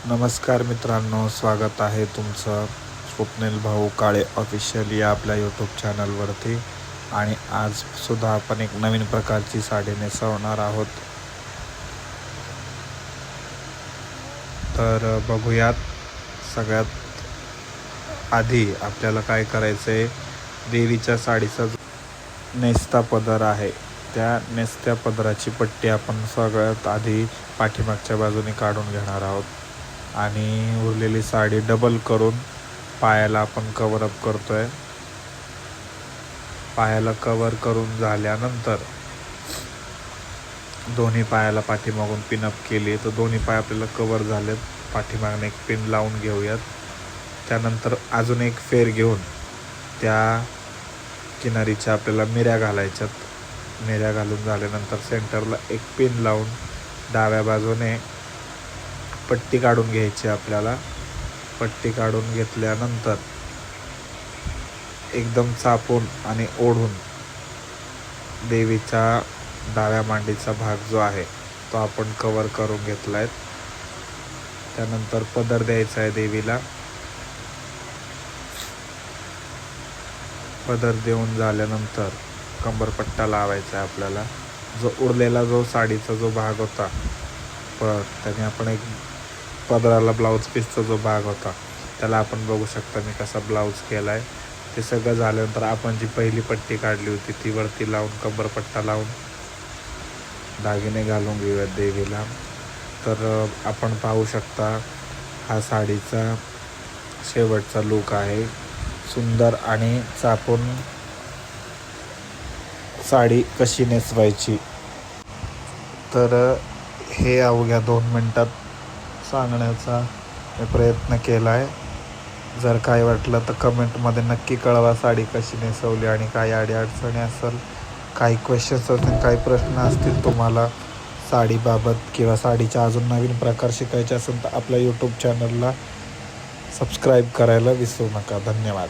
नमस्कार मित्रांनो, स्वागत आहे तुमचं स्वप्नील भाऊ काळे ऑफिशियल या आपल्या यूट्यूब चॅनलवरती. आणि आजसुद्धा आपण एक नवीन प्रकारची साडी नेसवणार आहोत. तर बघूयात. सगळ्यात आधी आपल्याला काय करायचं आहे, देवीच्या साडीचा नेसता पदर आहे त्या नेसत्या पदराची पट्टी आपण सगळ्यात आधी पाठीमागच्या बाजूने काढून घेणार आहोत. आणि उरलेली साडी डबल करून पायाला आपण कवर अप करतोय. पायाला कवर करून झाल्यानंतर दोन्ही पायाला पाठीमागून पिनअप केली तर दोन्ही पाय आपल्याला कवर झालेत. पाठीमागून एक पिन लावून घेऊयात. त्यानंतर अजून एक फेर घेऊन त्या किनारीच्या आपल्याला मिऱ्या घालायच्यात. मिऱ्या घालून झाल्यानंतर सेंटरला एक पिन लावून डाव्या बाजूने पट्टी काढून घ्यायची आपल्याला. पट्टी काढून घेतल्यानंतर एकदम चापून आणि ओढून देवीच्या डाव्या मांडीचा भाग जो आहे तो आपण कवर करून घेतला आहे. त्यानंतर पदर द्यायचा आहे देवीला. पदर देऊन झाल्यानंतर कंबरपट्टा लावायचा आहे आपल्याला. जो उरलेला जो साडीचा जो भाग होता त्याने आपण एक पदराला ब्लाऊज पीसचा जो भाग होता त्याला आपण बघू शकता मी कसा ब्लाऊज केला आहे. ते सगळं झाल्यानंतर आपण जी पहिली पट्टी काढली होती ती वरती लावून कंबरपट्टा लावून दागिने घालून घेऊयात देवीला. तर आपण पाहू शकता हा साडीचा शेवटचा लूक आहे. सुंदर आणि चापून साडी कशी नेसवायची तर हे अवघ्या 2 मिनटात सांगण्याचा मी प्रयत्न केला आहे. जर काय वाटलं तर कमेंटमध्ये नक्की कळवा साडी कशी नेसवली आणि काय अडीअडचणी असेल, काही क्वेश्चन्स असतील, काही प्रश्न असतील तुम्हाला साडीबाबत किंवा साडीच्या अजून नवीन प्रकार शिकायचे असेल तर आपल्या यूट्यूब चॅनलला सबस्क्राईब करायला विसरू नका. धन्यवाद.